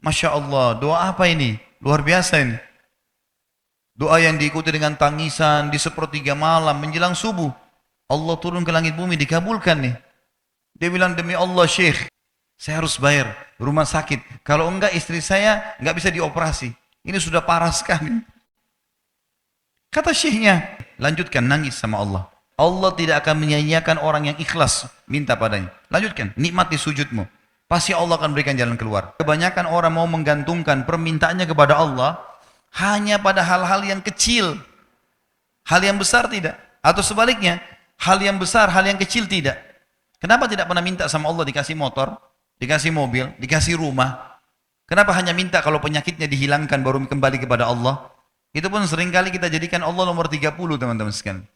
Masya Allah, doa apa ini? Luar biasa ini. Doa yang diikuti dengan tangisan di sepertiga malam menjelang subuh. Allah turun ke langit bumi dikabulkan nih. Dia bilang demi Allah Syekh, saya harus bayar rumah sakit. Kalau enggak istri saya enggak bisa dioperasi. Ini sudah parah sekali. Kata syekhnya, lanjutkan nangis sama Allah. Allah tidak akan menyia-nyiakan orang yang ikhlas minta padanya. Lanjutkan, nikmati sujudmu. Pasti Allah akan berikan jalan keluar. Kebanyakan orang mau menggantungkan permintaannya kepada Allah hanya pada hal-hal yang kecil. Hal yang besar tidak. Atau sebaliknya, hal yang besar, hal yang kecil tidak. Kenapa tidak pernah minta sama Allah dikasih motor, dikasih mobil, dikasih rumah? Kenapa hanya minta kalau penyakitnya dihilangkan baru kembali kepada Allah? Itu pun seringkali kita jadikan Allah nomor 30 teman-teman sekalian.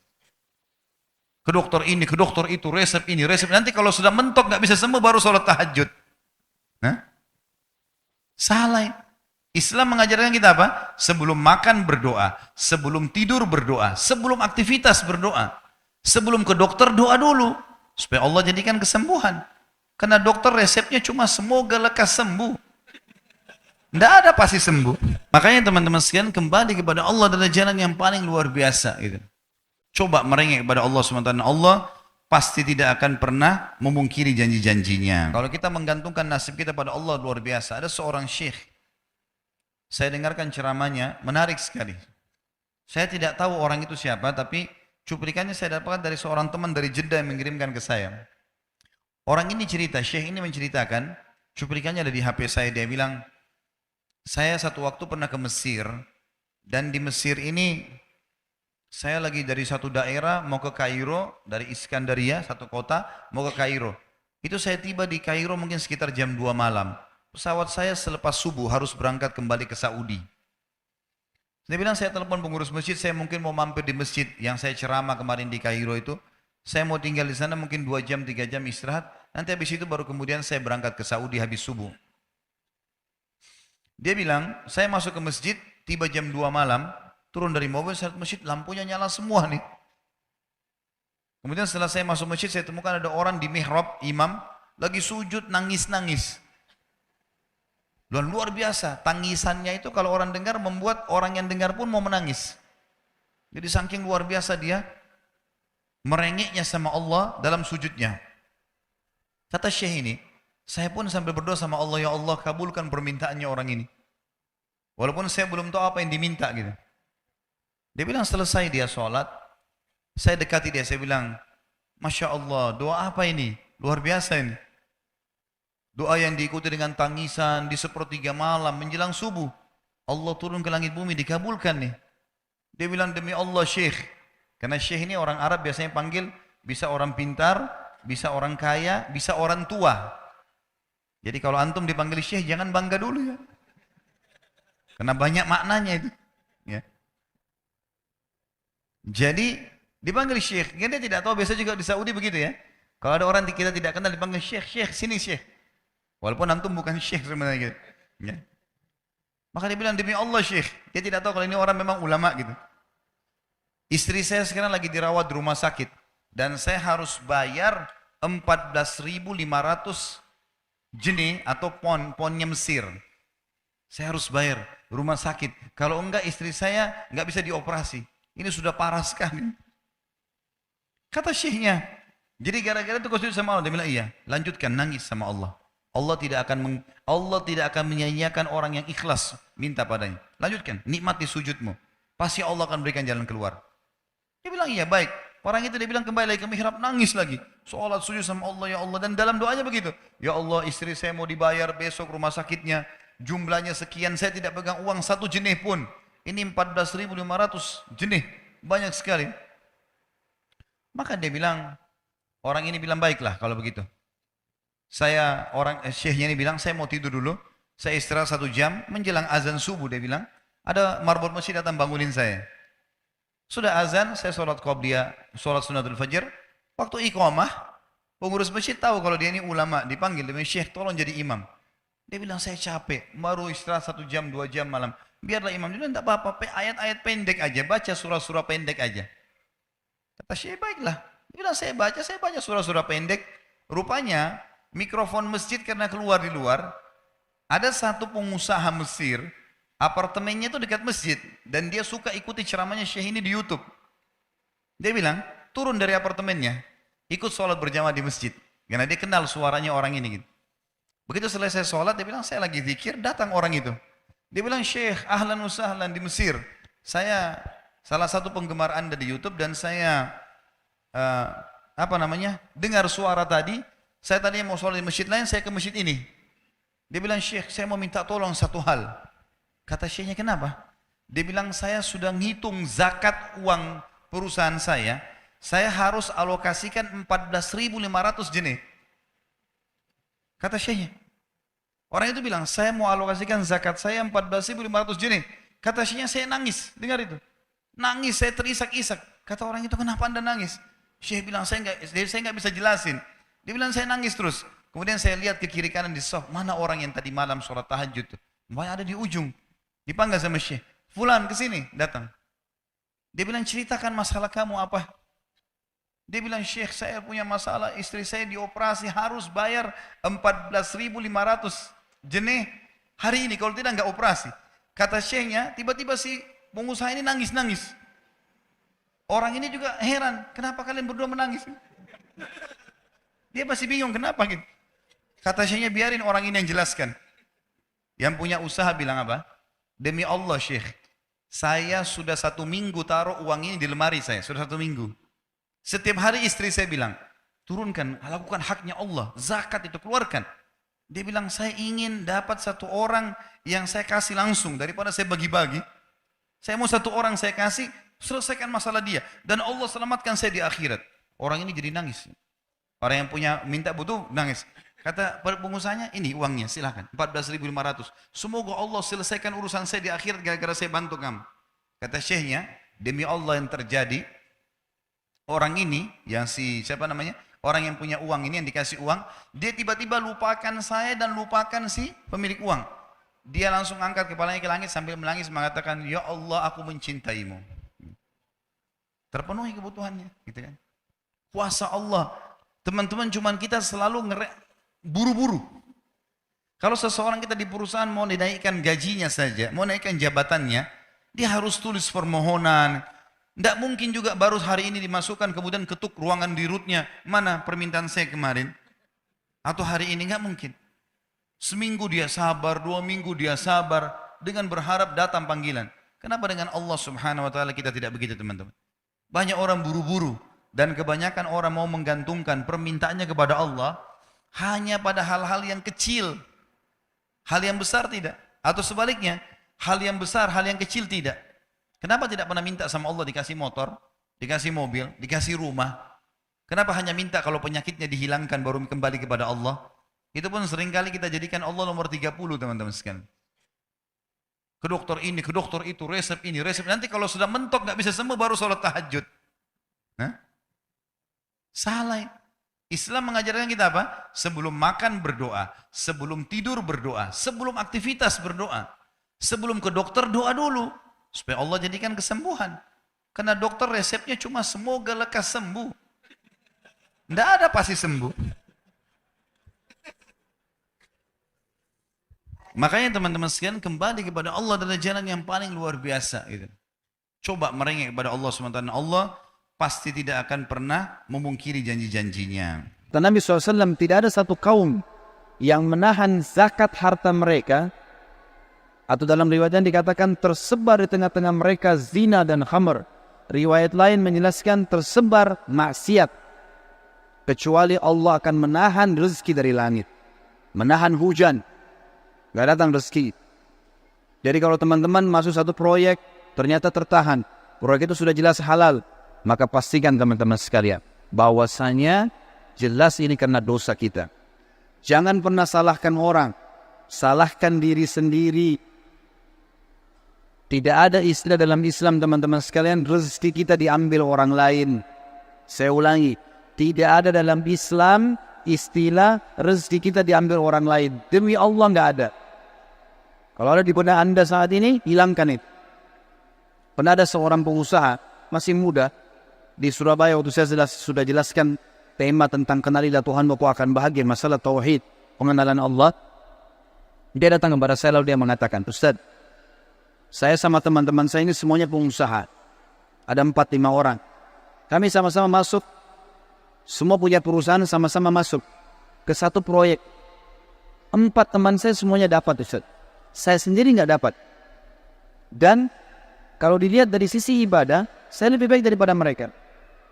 Ke dokter ini, ke dokter itu, resep ini, resep. Nanti kalau sudah mentok nggak bisa sembuh baru sholat tahajud. Nah, salah. Islam mengajarkan kita apa? Sebelum makan berdoa, sebelum tidur berdoa, sebelum aktivitas berdoa, sebelum ke dokter doa dulu supaya Allah jadikan kesembuhan. Karena dokter resepnya cuma semoga lekas sembuh. Tidak ada pasti sembuh. Makanya teman-teman sekalian kembali kepada Allah adalah jalan yang paling luar biasa. Gitu. Coba merengek kepada Allah SWT. Allah pasti tidak akan pernah memungkiri janji-janjinya. Kalau kita menggantungkan nasib kita pada Allah luar biasa. Ada seorang syekh. Saya dengarkan ceramahnya, menarik sekali. Saya tidak tahu orang itu siapa, tapi cuplikannya saya dapatkan dari seorang teman dari Jeddah yang mengirimkan ke saya. Orang ini cerita, syekh ini menceritakan, cuplikannya ada di HP saya, dia bilang, saya satu waktu pernah ke Mesir, dan di Mesir ini, saya lagi dari satu daerah mau ke Kairo, dari Iskandaria, satu kota, mau ke Kairo. Itu saya tiba di Kairo mungkin sekitar jam 2 malam. Pesawat saya selepas subuh harus berangkat kembali ke Saudi. Dia bilang saya telepon pengurus masjid, saya mungkin mau mampir di masjid yang saya ceramah kemarin di Kairo itu. Saya mau tinggal di sana mungkin 2 jam, 3 jam istirahat. Nanti habis itu baru kemudian saya berangkat ke Saudi habis subuh. Dia bilang, saya masuk ke masjid, tiba jam 2 malam, turun dari mobil, saya lihat masjid, lampunya nyala semua nih. Kemudian setelah saya masuk masjid, saya temukan ada orang di mihrab, imam, lagi sujud, nangis-nangis. Dan luar biasa, tangisannya itu kalau orang dengar, membuat orang yang dengar pun mau menangis. Jadi saking luar biasa dia, merengeknya sama Allah dalam sujudnya. Kata syekh ini, saya pun sambil berdoa sama Allah, ya Allah kabulkan permintaannya orang ini. Walaupun saya belum tahu apa yang diminta gitu. Dia bilang selesai dia sholat, saya dekati dia, saya bilang, Masya Allah, doa apa ini? Luar biasa ini. Doa yang diikuti dengan tangisan di sepertiga malam menjelang subuh. Allah turun ke langit bumi dikabulkan nih. Dia bilang demi Allah syekh. Karena syekh ini orang Arab biasanya panggil, bisa orang pintar, bisa orang kaya, bisa orang tua. Jadi kalau antum dipanggil syekh jangan bangga dulu ya. Karena banyak maknanya itu. Ya. Jadi dipanggil syekh. Dia tidak tahu biasa juga di Saudi begitu ya. Kalau ada orang kita tidak kenal dipanggil syekh, syekh sini syekh. Walaupun antum bukan syekh sebenarnya gitu. Ya. Maka dia bilang demi Allah syekh. Dia tidak tahu kalau ini orang memang ulama gitu. Istri saya sekarang lagi dirawat di rumah sakit. Dan saya harus bayar 14.500 jenih atau ponnya Mesir. Saya harus bayar rumah sakit. Kalau enggak istri saya enggak bisa dioperasi. Ini sudah parah sekali. Kata syekhnya. Jadi gara-gara itu kau sujud sama Allah. Dia bilang iya. Lanjutkan nangis sama Allah. Allah tidak akan menyia-nyiakan orang yang ikhlas minta padanya. Lanjutkan, nikmati sujudmu. Pasti Allah akan berikan jalan keluar. Dia bilang iya baik. Orang itu dia bilang kembali lagi ke mihrab, nangis lagi. Sholat sujud sama Allah ya Allah. Dan dalam doanya begitu. Ya Allah istri saya mau dibayar besok rumah sakitnya. Jumlahnya sekian, saya tidak pegang uang 1 jenih pun. Ini 14.500 jenih. Banyak sekali. Maka dia bilang, orang ini bilang baiklah kalau begitu. Syekhnya ini bilang, saya mau tidur dulu. Saya istirahat 1 jam, menjelang azan subuh dia bilang. Ada marbot masjid datang bangunin saya. Sudah azan, saya sholat qobliyah, sholat sunatul fajr. Waktu iqamah, pengurus masjid tahu kalau dia ini ulama, dipanggil, dia bilang, Syekh tolong jadi imam. Dia bilang, saya capek, baru istirahat 1 jam, 2 jam malam. Biarlah imam, dia bilang, tak apa-apa, ayat-ayat pendek aja, baca surah-surah pendek aja. Kata Syekh, baiklah. Dia bilang, saya baca surah-surah pendek. Rupanya, mikrofon masjid karena keluar di luar, Ada satu pengusaha Mesir, apartemennya itu dekat masjid. Dan dia suka ikuti ceramahnya Syekh ini di YouTube. Dia bilang, turun dari apartemennya, ikut sholat berjamaah di masjid. Karena dia kenal suaranya orang ini gitu. Begitu selesai sholat, dia bilang, saya lagi zikir, datang orang itu. Dia bilang, Syekh, ahlan wa sahlan di Mesir. Saya salah satu penggemar Anda di YouTube dan saya dengar suara tadi. Saya tadinya mau sholat di masjid lain, saya ke masjid ini. Dia bilang, Syekh, saya mau minta tolong satu hal. Kata Syekhnya, kenapa? Dia bilang, saya sudah ngitung zakat uang perusahaan saya harus alokasikan 14.500 jenis. Kata Syekhnya. Orang itu bilang, saya mau alokasikan zakat saya 14.500 jenis. Kata Syekhnya, saya nangis. Dengar itu. Nangis, saya terisak-isak. Kata orang itu, kenapa Anda nangis? Syekh bilang, saya nggak bisa jelasin. Dia bilang, saya nangis terus. Kemudian saya lihat ke kiri kanan di soft, mana orang yang tadi malam sholat tahajud. Ada di ujung. Dipanggil sama Syekh. Fulan kesini, datang. Dia bilang, ceritakan masalah kamu apa? Dia bilang, Syekh, saya punya masalah, istri saya dioperasi harus bayar 14.500 jenih hari ini, kalau tidak nggak operasi. Kata Syekhnya, tiba-tiba si pengusaha ini nangis-nangis. Orang ini juga heran, kenapa kalian berdua menangis? Dia masih bingung, kenapa gitu. Kata Syekhnya, biarin orang ini yang jelaskan. Yang punya usaha bilang apa? Demi Allah Syekh, saya sudah 1 minggu taruh uang ini di lemari saya, sudah 1 minggu. Setiap hari istri saya bilang, turunkan, lakukan haknya Allah, zakat itu keluarkan. Dia bilang, saya ingin dapat 1 orang yang saya kasih langsung, daripada saya bagi-bagi. Saya mau 1 orang saya kasih, selesaikan masalah dia. Dan Allah selamatkan saya di akhirat. Orang ini jadi nangis. Orang yang punya minta butuh, nangis. Kata pengusahanya, ini uangnya silahkan, 14.500. Semoga Allah selesaikan urusan saya di akhirat gara-gara saya bantu kamu. Kata Syekhnya, demi Allah yang terjadi, orang ini, yang orang yang punya uang ini, yang dikasih uang, dia tiba-tiba lupakan saya dan lupakan si pemilik uang. Dia langsung angkat kepalanya ke langit sambil menangis mengatakan, ya Allah, aku mencintaimu. Terpenuhi kebutuhannya, gitu kan. Kuasa Allah. Teman-teman, cuman kita selalu buru-buru. Kalau seseorang kita di perusahaan mau dinaikkan gajinya saja, mau naikkan jabatannya, dia harus tulis permohonan. Tidak mungkin juga baru hari ini dimasukkan kemudian ketuk ruangan di rootnya, mana permintaan saya kemarin? Atau hari ini, nggak mungkin. Seminggu dia sabar, 2 minggu dia sabar, dengan berharap datang panggilan. Kenapa dengan Allah Subhanahu wa ta'ala kita tidak begitu, teman-teman? Banyak orang buru-buru, dan kebanyakan orang mau menggantungkan permintaannya kepada Allah hanya pada hal-hal yang kecil. Hal yang besar tidak. Atau sebaliknya, hal yang besar, hal yang kecil tidak. Kenapa tidak pernah minta sama Allah dikasih motor, dikasih mobil, dikasih rumah? Kenapa hanya minta kalau penyakitnya dihilangkan baru kembali kepada Allah? Itu pun seringkali kita jadikan Allah nomor 30, teman-teman sekalian. Ke dokter ini, ke dokter itu, resep ini, resep. Nanti kalau sudah mentok nggak bisa sembuh baru sholat tahajud. Salah. Islam mengajarkan kita apa? Sebelum makan berdoa, sebelum tidur berdoa, sebelum aktivitas berdoa, sebelum ke dokter doa dulu supaya Allah jadikan kesembuhan. Karena dokter resepnya cuma semoga lekas sembuh. Tidak ada pasti sembuh. Makanya teman-teman sekalian, kembali kepada Allah adalah jalan yang paling luar biasa. Gitu. Coba merengek kepada Allah SWT. Allah pasti tidak akan pernah memungkiri janji-janjinya. Nabi SAW tidak ada satu kaum yang menahan zakat harta mereka, atau dalam riwayat yang dikatakan tersebar di tengah-tengah mereka zina dan khamr. Riwayat lain menjelaskan tersebar maksiat, kecuali Allah akan menahan rezeki dari langit, menahan hujan, gak datang rezeki. Jadi kalau teman-teman masuk satu proyek ternyata tertahan, proyek itu sudah jelas halal, maka pastikan teman-teman sekalian bahwasanya jelas ini karena dosa kita. Jangan pernah salahkan orang, salahkan diri sendiri. Tidak ada istilah dalam Islam, teman-teman sekalian, rezeki kita diambil orang lain. Saya ulangi, tidak ada dalam Islam istilah rezeki kita diambil orang lain. Demi Allah nggak ada. Kalau ada di benak Anda saat ini, hilangkan itu. Pernah ada seorang pengusaha masih muda di Surabaya, waktu saya sudah jelaskan tema tentang kenalilah Tuhan, maka akan bahagia, masalah tauhid, pengenalan Allah. Dia datang kepada saya lalu dia mengatakan, Ustaz, saya sama teman-teman saya ini semuanya pengusaha. Ada 4-5 orang. Kami sama-sama masuk, semua punya perusahaan sama-sama masuk ke satu proyek. 4 teman saya semuanya dapat, Ustaz. Saya sendiri nggak dapat. Dan kalau dilihat dari sisi ibadah, saya lebih baik daripada mereka.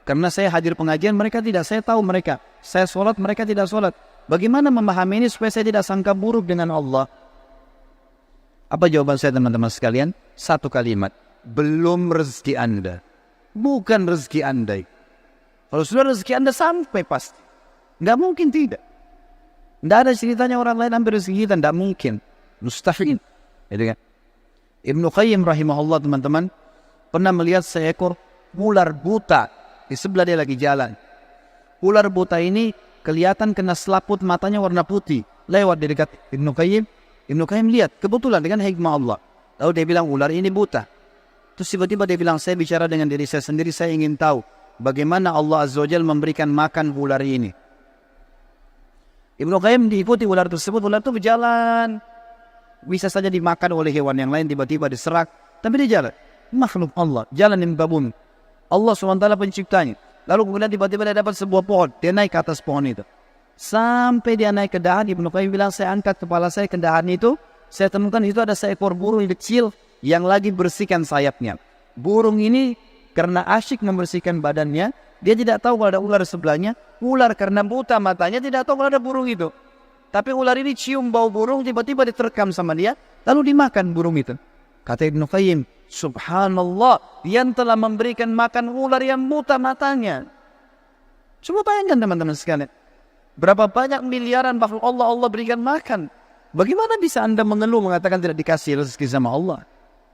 Karena saya hadir pengajian, mereka tidak. Saya tahu mereka. Saya sholat, mereka tidak sholat. Bagaimana memahami ini supaya saya tidak sangka buruk dengan Allah? Apa jawaban saya teman-teman sekalian? Satu kalimat. Belum rezeki Anda. Bukan rezeki Anda. Kalau sudah rezeki Anda sampai pasti. Nggak mungkin tidak. Nggak ada ceritanya orang lain ambil rezeki kita. Nggak mungkin. Mustahil. Gitu kan? Ibnu Qayyim rahimahullah teman-teman pernah melihat seekor ular buta di sebelah dia lagi jalan. Ular buta ini kelihatan kena selaput matanya warna putih. Lewat di dekat Ibnu Qayyim. Ibnu Qayyim lihat kebetulan dengan hikmah Allah. Lalu dia bilang ular ini buta. Terus tiba-tiba dia bilang saya bicara dengan diri saya sendiri. Saya ingin tahu bagaimana Allah Azza wa Jalla memberikan makan ular ini. Ibnu Qayyim diikuti ular tersebut. Ular itu berjalan. Bisa saja dimakan oleh hewan yang lain, tiba-tiba diserak. Tapi dia jalan. Makhluk Allah. Jalan yang babun. Allah SWT penciptanya. Lalu kemudian tiba-tiba dia dapat sebuah pohon. Dia naik ke atas pohon itu. Sampai dia naik ke dahan. Ibnu Qayyim bilang, saya angkat kepala saya ke dahan itu. Saya temukan itu ada seekor burung kecil yang lagi bersihkan sayapnya. Burung ini karena asyik membersihkan badannya. Dia tidak tahu kalau ada ular sebelahnya. Ular karena buta matanya tidak tahu kalau ada burung itu. Tapi ular ini cium bau burung, tiba-tiba diterkam sama dia, lalu dimakan burung itu. Kata Ibnu Qayyim, subhanallah, yang telah memberikan makan ular yang buta matanya. Coba bayangkan teman-teman sekalian. Berapa banyak miliaran makhluk Allah berikan makan. Bagaimana bisa Anda mengeluh mengatakan tidak dikasih rezeki sama Allah?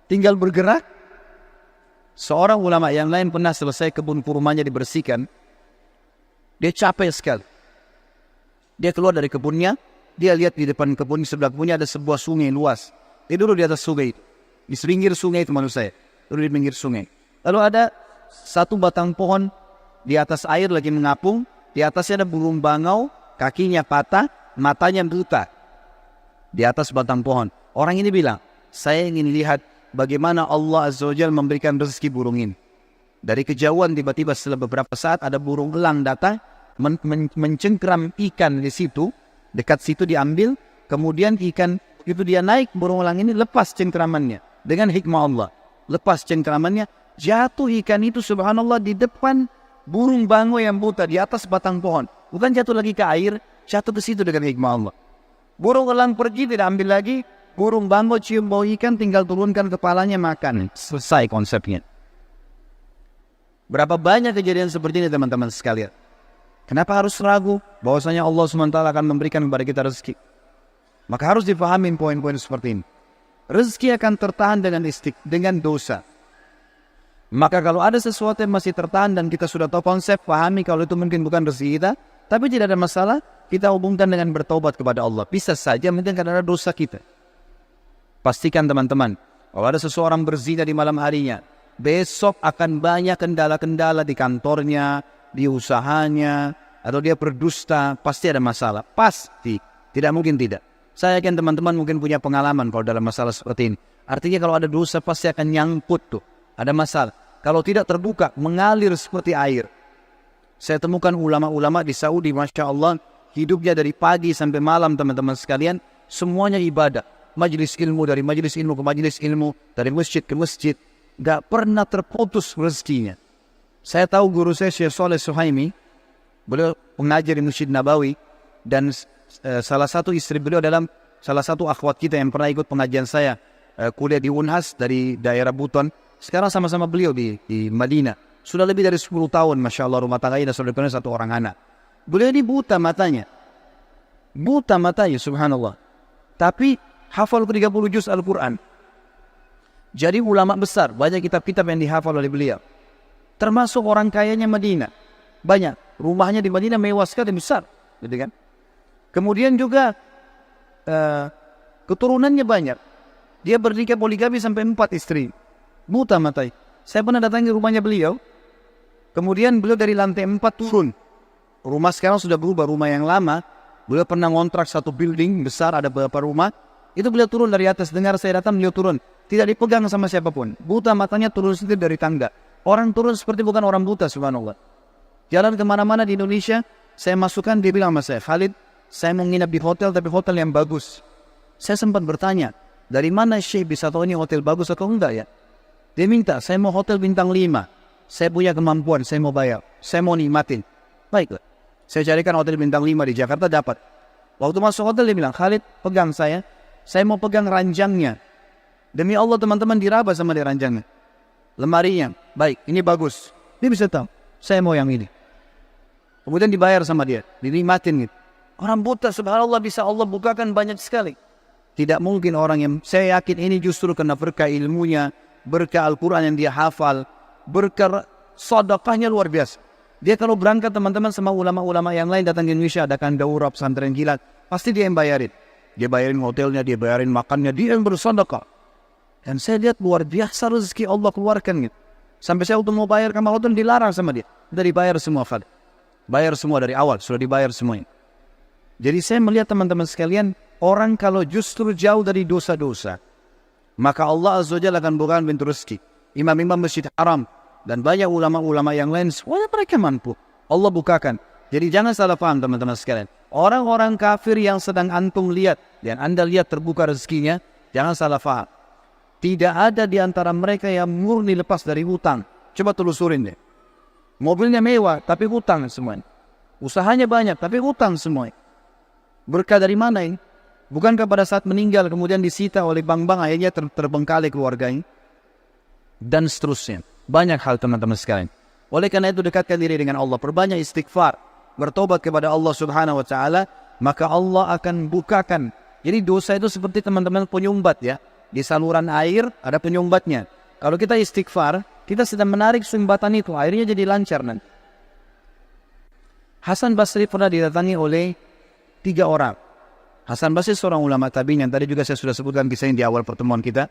Tinggal bergerak. Seorang ulama yang lain pernah selesai kebun kurmanya dibersihkan. Dia capek sekali. Dia keluar dari kebunnya, dia lihat di depan kebun, di sebelah kebunnya ada sebuah sungai luas. Dia duduk di atas sungai itu. Di pinggir sungai itu maksud saya. Duduk di pinggir sungai. Lalu ada satu batang pohon di atas air lagi mengapung. Di atasnya ada burung bangau, kakinya patah, matanya buta. Di atas batang pohon. Orang ini bilang, saya ingin lihat bagaimana Allah Azza wa Jalla memberikan rezeki burung ini. Dari kejauhan tiba-tiba setelah beberapa saat ada burung elang datang. Mencengkram ikan di situ, dekat situ diambil, kemudian ikan itu dia naik, burung elang ini lepas cengkramannya dengan hikmah Allah. Lepas cengkramannya, jatuh ikan itu subhanallah di depan burung bangau yang buta di atas batang pohon. Bukan jatuh lagi ke air, jatuh ke situ dengan hikmah Allah. Burung elang pergi tidak ambil lagi, burung bangau cium bau ikan tinggal turunkan kepalanya makan. Selesai konsepnya. Berapa banyak kejadian seperti ini teman-teman sekalian. Kenapa harus ragu bahwasanya Allah SWT akan memberikan kepada kita rezeki? Maka harus difahami poin-poin seperti ini. Rezeki akan tertahan dengan dosa. Maka kalau ada sesuatu yang masih tertahan dan kita sudah tahu konsep, pahami kalau itu mungkin bukan rezeki kita, tapi tidak ada masalah, kita hubungkan dengan bertaubat kepada Allah. Bisa saja mungkin karena ada dosa kita. Pastikan teman-teman, kalau ada seseorang berzina di malam harinya, besok akan banyak kendala-kendala di kantornya, di usahanya, atau dia berdusta, pasti ada masalah. Pasti. Tidak mungkin tidak. Saya yakin teman-teman mungkin punya pengalaman kalau dalam masalah seperti ini. Artinya kalau ada dosa pasti akan nyangkut tuh. Ada masalah. Kalau tidak terbuka, mengalir seperti air. Saya temukan ulama-ulama di Saudi, Masya Allah, hidupnya dari pagi sampai malam teman-teman sekalian, semuanya ibadah. Majelis ilmu, dari majelis ilmu ke majelis ilmu, dari masjid ke masjid. Gak pernah terputus rezekinya. Saya tahu guru saya Syekh Saleh Suhaimi, beliau pengajar di Masjid Nabawi, dan salah satu istri beliau dalam salah satu akhwat kita yang pernah ikut pengajian saya, kuliah di Unhas dari daerah Buton. Sekarang sama-sama beliau di Madinah. Sudah lebih dari 10 tahun, Masya Allah, rumah tangganya sudah punya satu orang anak. Beliau ini buta matanya. Buta matanya, subhanallah. Tapi hafal 30 juz Al-Quran. Jadi ulama besar, banyak kitab-kitab yang dihafal oleh beliau. Termasuk orang kayanya Madinah. Banyak. Rumahnya di Madinah mewah sekali, besar. Gitu kan? Kemudian juga keturunannya banyak. Dia bernikah poligami sampai 4 istri. Buta matai. Saya pernah datangi rumahnya beliau. Kemudian beliau dari lantai 4 turun. Rumah sekarang sudah berubah, rumah yang lama. Beliau pernah ngontrak satu building besar, ada beberapa rumah. Itu beliau turun dari atas, dengar saya datang, beliau turun. Tidak dipegang sama siapapun. Buta matanya turun sendiri dari tangga. Orang turun seperti bukan orang buta, subhanallah. Jalan kemana-mana di Indonesia, saya masukkan, dia bilang sama saya, Khalid, saya mau nginap di hotel, tapi hotel yang bagus. Saya sempat bertanya, dari mana Syekh bisa tahu ini hotel bagus atau enggak ya? Dia minta, saya mau hotel bintang 5. Saya punya kemampuan, saya mau bayar. Saya mau nikmatin. Baiklah. Saya carikan hotel bintang 5 di Jakarta, dapat. Waktu masuk hotel, dia bilang, Khalid, pegang saya mau pegang ranjangnya. Demi Allah teman-teman, diraba sama dia ranjangnya. Lemarinya, baik, ini bagus. Dia bisa tahu, saya mau yang ini. Kemudian dibayar sama dia, dinikmatin gitu. Orang buta subhanallah bisa Allah bukakan banyak sekali. Tidak mungkin orang yang, saya yakin ini justru karena berkah ilmunya, berkah Al-Quran yang dia hafal, berkah sedekahnya luar biasa. Dia kalau berangkat teman-teman sama ulama-ulama yang lain datang ke Indonesia, adakan daurah pesantren kilat, pasti dia yang bayarin. Dia bayarin hotelnya, dia bayarin makannya, dia yang bersedekah. Dan saya lihat luar biasa rezeki Allah keluarkan gitu. Sampai saya waktu mau bayar kamar hotel dilarang sama dia. Sudah dibayar semua, Fad. Bayar semua dari awal, sudah dibayar semuanya. Jadi saya melihat teman-teman sekalian, orang kalau justru jauh dari dosa-dosa, maka Allah Azza wa Jalla akan bukakan pintu rezeki. Imam-imam Masjid Haram dan banyak ulama-ulama yang lain, semuanya mereka mampu. Allah bukakan. Jadi jangan salah paham teman-teman sekalian. Orang-orang kafir yang sedang antum lihat, dan anda lihat terbuka rezekinya, jangan salah paham. Tidak ada di antara mereka yang murni lepas dari hutang. Coba telusurin deh. Mobilnya mewah, tapi hutang semuanya. Usahanya banyak, tapi hutang semuanya. Berkah dari mana ini? Bukankah pada saat meninggal kemudian disita oleh bank-bank, akhirnya terbengkalai keluarganya? Dan seterusnya. Banyak hal teman-teman sekalian. Oleh karena itu dekatkan diri dengan Allah. Perbanyak istighfar. Bertobat kepada Allah subhanahu wa ta'ala. Maka Allah akan bukakan. Jadi dosa itu seperti teman-teman penyumbat ya. Di saluran air ada penyumbatnya. Kalau kita istighfar, kita sedang menarik sumbatan itu. Airnya jadi lancar nanti. Hasan Basri pernah didatangi oleh 3 orang. Hasan Basri seorang ulama tabi'in yang tadi juga saya sudah sebutkan kisahnya di awal pertemuan kita.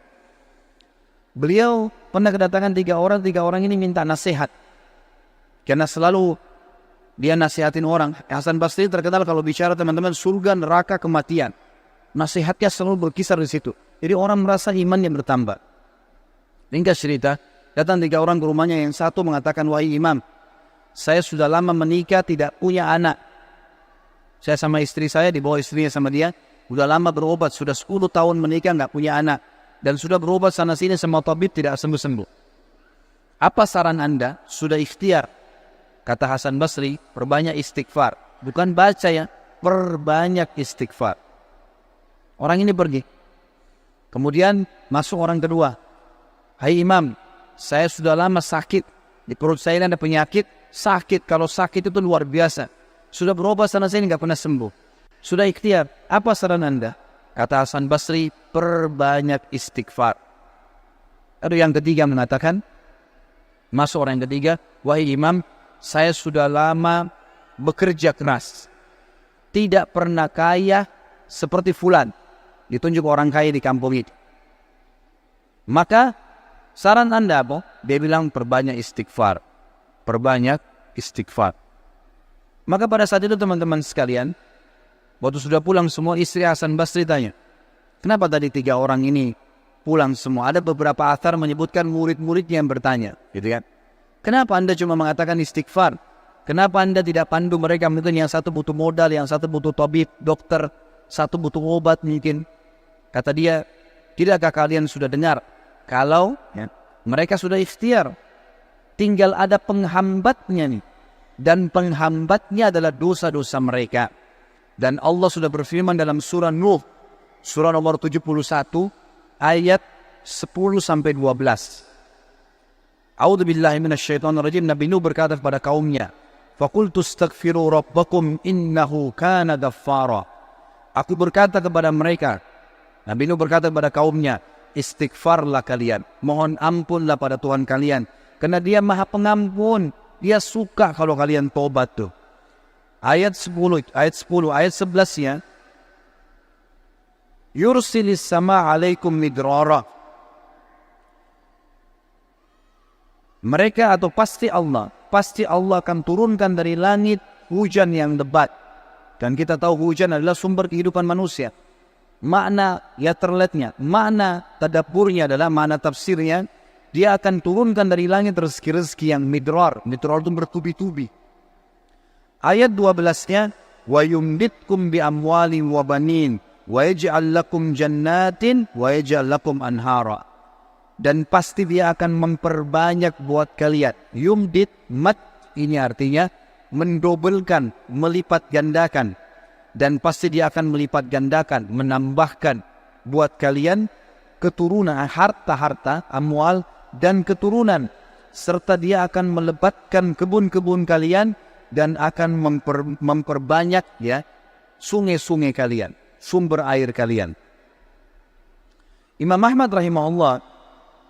Beliau pernah kedatangan 3 orang. 3 orang ini minta nasihat. Karena selalu dia nasihatin orang. Hasan Basri terkenal kalau bicara teman-teman surga, neraka, kematian. Nasihatnya selalu berkisar di situ. Jadi orang merasa imannya bertambah. Ringkas cerita, datang 3 orang ke rumahnya. Yang satu mengatakan, wahai imam, saya sudah lama menikah tidak punya anak. Saya sama istri saya, dibawa istrinya sama dia. Sudah lama berobat, sudah 10 tahun menikah nggak punya anak. Dan sudah berobat sana sini sama tabib tidak sembuh-sembuh. Apa saran anda? Sudah ikhtiar. Kata Hasan Basri, perbanyak istighfar. Bukan baca ya, perbanyak istighfar. Orang ini pergi. Kemudian masuk orang kedua. Hai imam, saya sudah lama sakit. Di perut saya ada penyakit. Sakit, kalau sakit itu luar biasa. Sudah berobat sana sini nggak pernah sembuh. Sudah ikhtiar. Apa saran anda? Kata Hasan Basri, perbanyak istighfar. Lalu yang ketiga mengatakan, masuk orang yang ketiga, wahai imam, saya sudah lama bekerja keras. Tidak pernah kaya seperti fulan. Ditunjuk orang kaya di kampung itu. Maka saran anda apa? Dia bilang perbanyak istighfar. Perbanyak istighfar. Maka pada saat itu teman-teman sekalian, waktu sudah pulang semua, istri Hasan Basri tanya, kenapa tadi 3 orang ini pulang semua? Ada beberapa athar menyebutkan murid-muridnya yang bertanya, gitu kan? Kenapa anda cuma mengatakan istighfar? Kenapa anda tidak pandu mereka? Mungkin yang satu butuh modal, yang satu butuh tabib, dokter, satu butuh obat mungkin. Kata dia, tidakkah kalian sudah dengar? Kalau ya, mereka sudah ikhtiar, tinggal ada penghambatnya nih. Dan penghambatnya adalah dosa-dosa mereka. Dan Allah sudah berfirman dalam surah Nuh, surah nomor 71, ayat 10-12. A'udzubillahi minasyaitonirrajim. Nabi Nuh berkata kepada kaumnya, "Faqultu astaghfiru rabbakum innahu kana ghaffara." Aku berkata kepada mereka, Nabi Nuh berkata kepada kaumnya, istighfarlah kalian, mohon ampunlah pada Tuhan kalian, karena Dia Maha Pengampun. Dia suka kalau kalian tobat tuh. Ayat 10, ayat 11-nya, yursilis sama alaikum midrara. Mereka atau pasti Allah akan turunkan dari langit hujan yang lebat. Dan kita tahu hujan adalah sumber kehidupan manusia. makna yatarletnya, makna tadaburnya adalah makna tafsirnya, dia akan turunkan dari langit rezeki-rezeki yang midrar. Midrar itu bertubi-tubi. Ayat 12-nya, wa yumditkum bi amwalin wa banin wa yaj'al lakum jannatin wa yaj'al lakum anhara. Dan pasti dia akan memperbanyak buat kalian. Yumdit, mat, ini artinya mendobelkan, melipat gandakan. Dan pasti dia akan melipat gandakan, menambahkan buat kalian keturunan, harta-harta, amwal, dan keturunan. Serta dia akan melebatkan kebun-kebun kalian dan akan memperbanyak ya sungai-sungai kalian, sumber air kalian. Imam Ahmad rahimahullah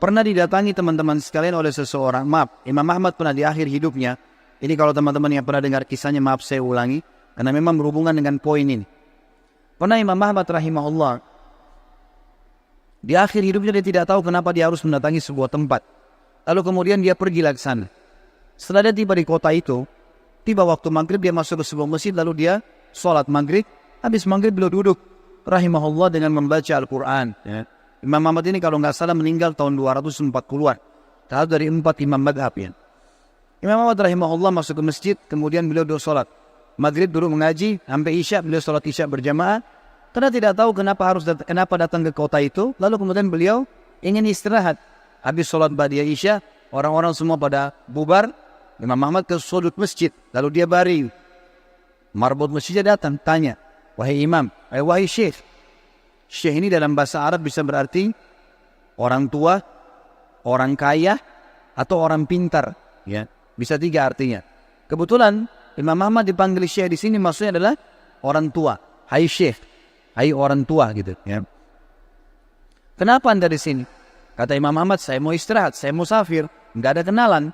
pernah didatangi teman-teman sekalian oleh seseorang. Maaf, Imam Ahmad pernah di akhir hidupnya. Ini kalau teman-teman yang pernah dengar kisahnya, maaf saya ulangi, karena memang berhubungan dengan poin ini. Pernah Imam Ahmad rahimahullah, di akhir hidupnya dia tidak tahu kenapa dia harus mendatangi sebuah tempat. Lalu kemudian dia pergi ke sana. Setelah dia tiba di kota itu, tiba waktu maghrib dia masuk ke sebuah masjid, lalu dia sholat maghrib. Habis maghrib beliau duduk rahimahullah dengan membaca Al-Quran. Ya. Imam Ahmad ini kalau nggak salah meninggal tahun 240-an. Tahu dari 4 imam madhab ya. Imam Ahmad rahimahullah masuk ke masjid, kemudian beliau duduk sholat. Maghrib duduk mengaji, sampai isya beliau sholat isya berjamaah. Karena tidak tahu kenapa datang ke kota itu. Lalu kemudian beliau ingin istirahat. Habis sholat ba'diyah isya, orang-orang semua pada bubar. Imam Ahmad ke sudut masjid, lalu dia baring. Marbot masjidnya datang, tanya, wahai imam, wahai syekh. Syekh ini dalam bahasa Arab bisa berarti orang tua, orang kaya, atau orang pintar. Ya, bisa 3 artinya. Kebetulan Imam Ahmad dipanggil syekh di sini maksudnya adalah orang tua. Hai syekh, hai orang tua gitu. Ya. Kenapa anda di sini? Kata Imam Ahmad, saya mau istirahat, saya musafir, nggak ada kenalan.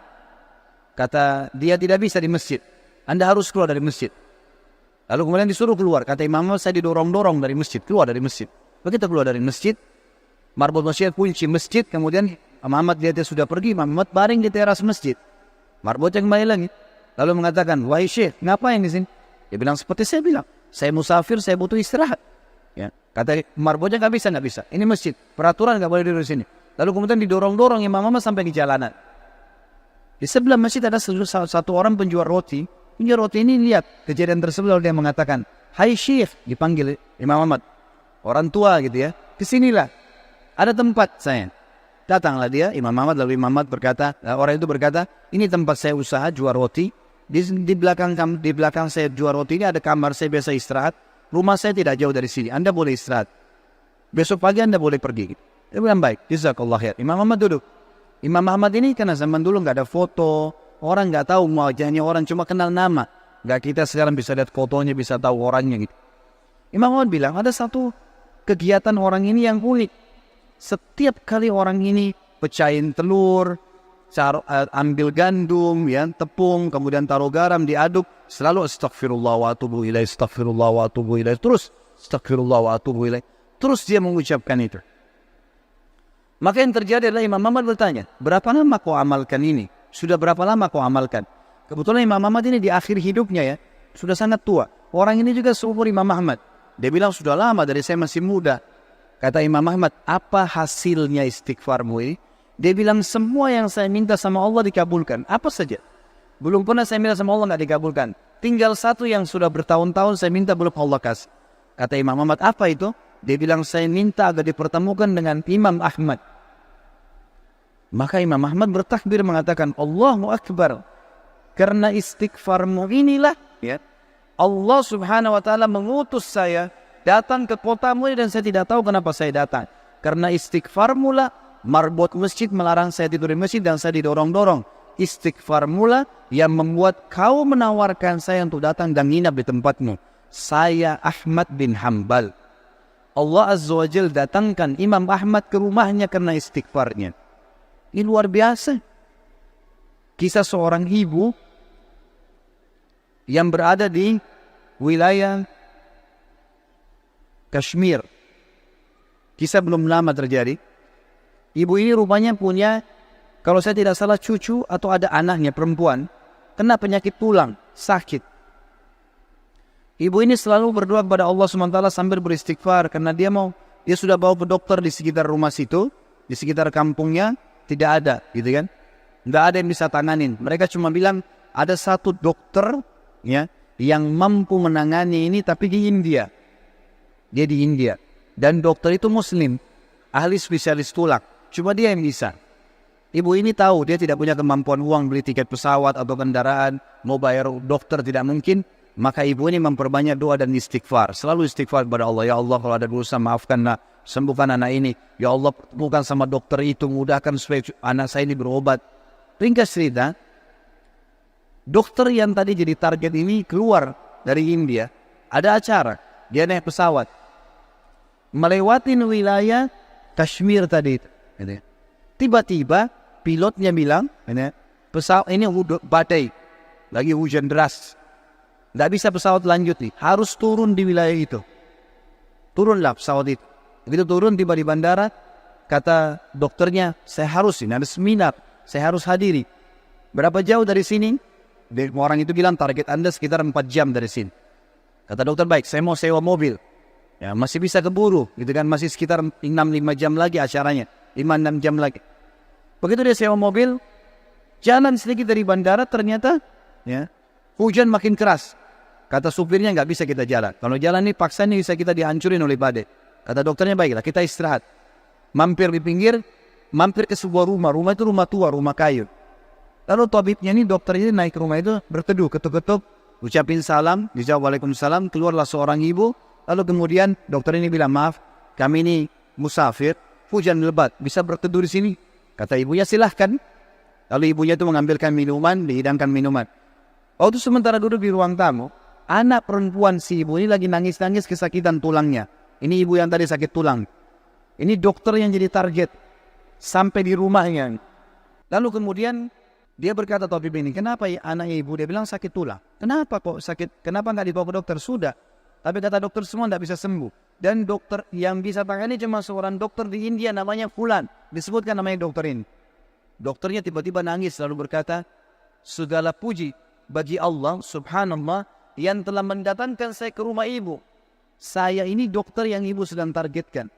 Kata dia, tidak bisa di masjid. Anda harus keluar dari masjid. Lalu kemudian disuruh keluar. Kata Imam Ahmad, saya didorong-dorong dari masjid, keluar dari masjid. Begitu keluar dari masjid, marbot masjid, kunci masjid, kemudian Imam Ahmad dia sudah pergi, Imam Ahmad baring di teras masjid. Marbotnya kembali lagi. Lalu mengatakan, wahai syekh, ngapain di sini? Dia bilang seperti saya bilang, saya musafir, saya butuh istirahat. Ya. Kata marbotnya, nggak bisa. Ini masjid, peraturan nggak boleh duduk di sini. Lalu kemudian didorong-dorong Imam Ahmad sampai di jalanan. Di sebelah masjid ada satu orang penjual roti. Penjual roti ini lihat kejadian tersebut, lalu dia mengatakan, hai syekh, dipanggil Imam Ahmad, orang tua gitu ya, kesinilah, ada tempat saya. Datanglah dia, Imam Ahmad, lalu Imam Ahmad berkata, orang itu berkata, ini tempat saya usaha jual roti. Di belakang saya jual roti ini ada kamar saya biasa istirahat. Rumah saya tidak jauh dari sini. Anda boleh istirahat. Besok pagi Anda boleh pergi. Dia bilang baik. Jazakallah khair. Imam Ahmad duduk. Imam Ahmad ini karena zaman dulu nggak ada foto, orang nggak tahu wajahnya, orang cuma kenal nama. Nggak kita sekarang bisa lihat fotonya, bisa tahu orangnya gitu. Imam Ahmad bilang ada satu kegiatan orang ini yang unik. Setiap kali orang ini pecahin telur, ambil gandum, ya, tepung, kemudian taruh garam, diaduk, selalu astagfirullah wa atubu ilaih, astagfirullah wa atubu ilaih, terus astagfirullah wa atubu ilaih, terus dia mengucapkan itu. Maka yang terjadi adalah Imam Ahmad bertanya, berapa lama kau amalkan ini? Sudah berapa lama kau amalkan? Kebetulan Imam Ahmad ini di akhir hidupnya ya, sudah sangat tua. Orang ini juga seumur Imam Ahmad. Dia bilang sudah lama, dari saya masih muda. Kata Imam Ahmad, apa hasilnya istighfarmu ini? Dia bilang semua yang saya minta sama Allah dikabulkan. Apa saja. Belum pernah saya minta sama Allah nggak dikabulkan. Tinggal satu yang sudah bertahun-tahun saya minta belum Allah kasih. Kata Imam Ahmad, apa itu? Dia bilang saya minta agar dipertemukan dengan Imam Ahmad. Maka Imam Ahmad bertakbir mengatakan, Allahu Akbar. Karena istighfarmu inilah ya, Allah subhanahu wa ta'ala mengutus saya datang ke kotamu dan saya tidak tahu kenapa saya datang. Karena istighfarmu lah marbot masjid melarang saya tidur di masjid dan saya didorong-dorong. Istighfar mula yang membuat kau menawarkan saya untuk datang dan nginap di tempatmu. Saya Ahmad bin Hanbal. Allah Azza wa Jal datangkan Imam Ahmad ke rumahnya karena istighfarnya. Ini luar biasa. Kisah seorang ibu yang berada di wilayah Kashmir. Kisah belum lama terjadi. Ibu ini rupanya punya, kalau saya tidak salah cucu atau ada anaknya perempuan, kena penyakit tulang, sakit. Ibu ini selalu berdoa kepada Allah SWT sambil beristighfar karena dia sudah bawa ke dokter di sekitar rumah situ, di sekitar kampungnya tidak ada, gitu kan? Tidak ada yang bisa tanganin. Mereka cuma bilang ada satu dokter ya yang mampu menangani ini tapi di India. Dia di India dan dokter itu Muslim, ahli spesialis tulang. Cuma dia yang bisa. Ibu ini tahu dia tidak punya kemampuan uang beli tiket pesawat atau kendaraan, mau bayar dokter tidak mungkin. Maka ibu ini memperbanyak doa dan istighfar. Selalu istighfar kepada Allah. Ya Allah, kalau ada dosa maafkanlah, sembuhkan anak ini. Ya Allah, pertemukan sama dokter itu, mudahkan supaya anak saya ini berobat. Ringkas cerita, dokter yang tadi jadi target ini keluar dari India. Ada acara, dia naik pesawat melewati wilayah Kashmir tadi. Tiba-tiba pilotnya bilang, pesawat ini badai, lagi hujan deras. Tidak bisa pesawat lanjut nih, harus turun di wilayah itu. Turunlah pesawat itu. Begitu turun tiba di bandara, kata dokternya, saya harus ini ada seminar, saya harus hadiri. Berapa jauh dari sini? Orang itu bilang target Anda sekitar 4 jam dari sini. Kata dokter, baik, saya mau sewa mobil. Ya, masih bisa keburu, gitu kan? Masih sekitar 6-5 jam lagi acaranya, 5-6 jam lagi. Begitu dia sewa mobil, jalan sedikit dari bandara ternyata ya hujan makin keras. Kata supirnya nggak bisa kita jalan. Kalau jalan ini paksa ini bisa kita dihancurin oleh badai. Kata dokternya baiklah kita istirahat. Mampir di pinggir, mampir ke sebuah rumah. Rumah itu rumah tua, rumah kayu. Lalu tabibnya ini dokter ini naik ke rumah itu berteduh, ketuk-ketuk, ucapin salam, dijawab waalaikumsalam, keluarlah seorang ibu. Lalu kemudian dokter ini bilang maaf, kami ini musafir, hujan lebat, bisa berteduh di sini. Kata ibunya silahkan. Lalu ibunya itu mengambilkan minuman, dihidangkan minuman. Waktu sementara duduk di ruang tamu, anak perempuan si ibu ini lagi nangis-nangis kesakitan tulangnya. Ini ibu yang tadi sakit tulang. Ini dokter yang jadi target. Sampai di rumahnya. Lalu kemudian dia berkata tabib ini, kenapa ya anaknya ibu? Dia bilang sakit tulang. Kenapa kok sakit? Kenapa nggak dibawa ke dokter? Sudah. Tapi kata dokter semua tidak bisa sembuh. Dan dokter yang bisa tangani cuma seorang dokter di India namanya Fulan. Disebutkan namanya dokter ini. Dokternya tiba-tiba nangis lalu berkata, segala puji bagi Allah subhanallah yang telah mendatangkan saya ke rumah ibu. Saya ini dokter yang ibu sedang targetkan.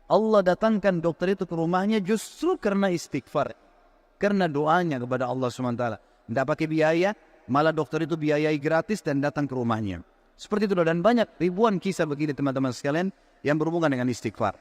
Allah datangkan dokter itu ke rumahnya justru karena istighfar. Karena doanya kepada Allah SWT. Tidak pakai biaya, malah dokter itu biayai gratis dan datang ke rumahnya. Seperti itu dan banyak ribuan kisah begini teman-teman sekalian yang berhubungan dengan istighfar.